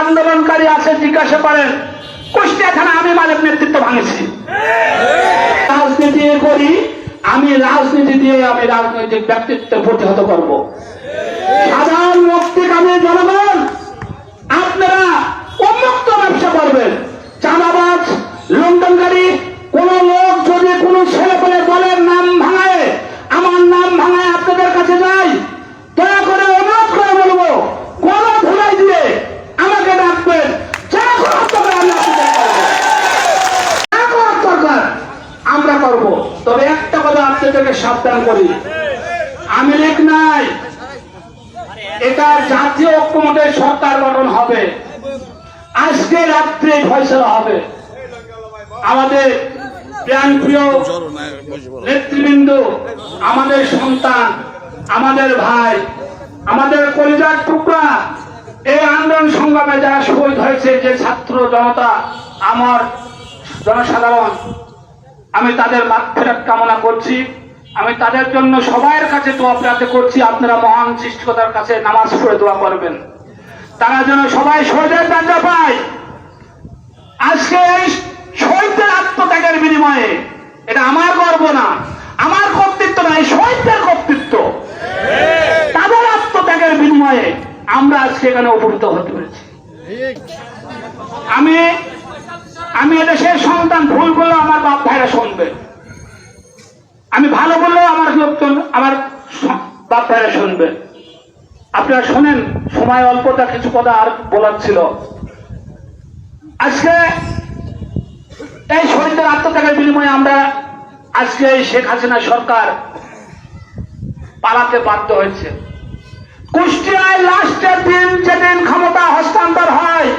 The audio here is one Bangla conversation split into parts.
আন্দোলনকারী আছে জিজ্ঞাসা করেন, কুষ্টিয়া থানা আমি মালিক নেতৃত্ব ভাঙেছি। রাজনীতি করি আমি, রাজনীতি দিয়ে আমি রাজনৈতিক ব্যক্তিত্ব প্রতিহত করব। সাধারণ মুক্তিকামী জনগণ আপনারা উন্মুক্ত ব্যবসা করবেন। চাঁদাবাজ লুণ্ঠনকারী কোন লোক যদি কোন ছেলে পেলে দলের নাম ভাঙায়, আমার নাম ভাঙায় আপনাদের কাছে যাই, দয়া করে অনুরোধ করে বলবো, কোন ধুলাই দিয়ে আমাকে ডাকবেন, যা করার দরকার আমি আপনাদের করবো, যা করার দরকার আমরা করবো। তবে একটা কথা আপনাদেরকে সাবধান করি, আমি লীগ নাই, এটা জাতীয় ঐক্যমত্যের সরকার গঠন হবে, আজকে রাত্রে ফয়সালা হবে। আমাদের প্রাণপ্রিয় নেতৃবৃন্দ, আমাদের সন্তান, আমাদের ভাই, আমাদের কলিজার টুকরা, এই আন্দোলন সংগ্রামে যারা শহীদ হয়েছে, যে ছাত্র জনতা, আমার জনসাধারণ, আমি তাদের মাগফিরাত কামনা করছি। আমি তাদের জন্য সবার কাছে দোয়া প্রার্থনা করছি। আপনারা মহান সৃষ্টিকর্তার কাছে নামাজ পড়ে দোয়া করবেন, তারা যেন সবাই শহীদের দরজা পায়। আজকে এই শহীদদের আত্মত্যাগের বিনিময়ে, এটা আমার গর্ব না, আমার কর্তৃত্ব না, এই শহীদদের কর্তৃত্ব, তাদের আত্মত্যাগের বিনিময়ে আমরা আজকে এখানে উপনীত হতে পেরেছি। আমি এদেশের সন্তান, ভুল করলেও আমার বাপ ভাইরা শুনবে, আমি ভালো বললেও আমার বাপ ভাইরা শুনবে। আপনারা শোনেন, সময় অল্পতা, কিছু কথা আর বলার ছিল। আজকে এই শহীদদের আত্মত্যাগের বিনিময়ে আমরা আজকে এই শেখ হাসিনা সরকার পালাতে বাধ্য হয়েছে। কুষ্টিয়ায় লাস্টের দিন যেদিন ক্ষমতা হস্তান্তর হয়,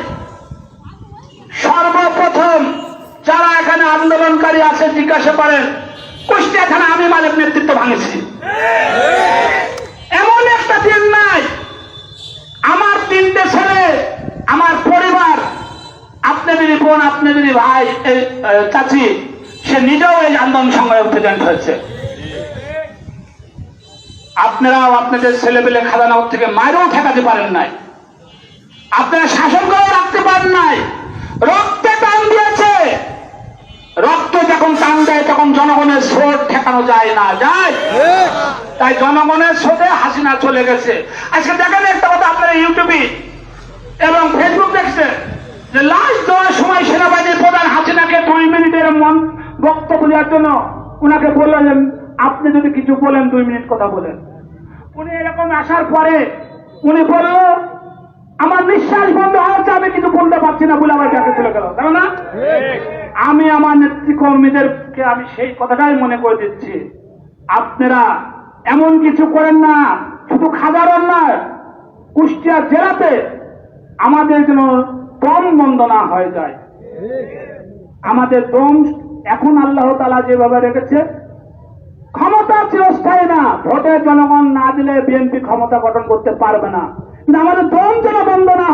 সর্বপ্রথম যারা এখানে আন্দোলনকারী আছে জিজ্ঞাসা করেন, কুষ্টিয়া থানা আমি মালিক নেতৃত্ব ভাঙেছি। এমন একটা দিন নাই আমার 3টে ছেলে, আমার পরিবার, আপনাদেরই বোন, আপনাদেরই ভাই, এই চাচি, সে নিজেও এই আন্দোলন সংগ্রামে প্রেজেন্ট হয়েছে। আপনারাও আপনাদের ছেলেপেলে খাজানা থেকে মায়েরও ঠেকাতে পারেন নাই, আপনারা শাসন করে রাখতে পারেন নাই, রক্তে টান দিয়েছে। রক্ত যখন টান দেয় তখন জনগণের স্রোত ঠেকানো যায় না, যায়। তাই জনগণের স্রোতে হাসিনা চলে গেছে। আজকে দেখেন একটা কথা, আপনারা ইউটিউবে এবং ফেসবুক দেখছেন যে লাস্ট দেওয়ার সময় সেনাবাহিনীর প্রধান হাসিনাকে 2 মিনিটের বক্তব্য দেওয়ার জন্য উনাকে বললেন, আপনি যদি কিছু বলেন 2 মিনিট কথা বলেন। উনি এরকম আসার পরে উনি বলল, আমার নিঃশ্বাস বন্ধ হয়েছে, আমি কিছু বলতে পারছি না বলে আমার কাছে চলে গেল। তাই না? আমি আমার নেতৃকর্মীদেরকে আমি সেই কথাটাই মনে করে দিচ্ছি, আপনারা এমন কিছু করেন না, শুধু খাজারন নয়, কুষ্টিয়া জেলাতে আমাদের যেন দম বন্ধ না হয়ে যায়। আমাদের দম এখন আল্লাহ তাআলা যেভাবে রেখেছে, ক্ষমতা চিরস্থায়ী না, ভোটে জনগণ না দিলে বিএনপি ক্ষমতা গঠন করতে পারবে না, কিন্তু আমাদের দম যেন বন্ধ না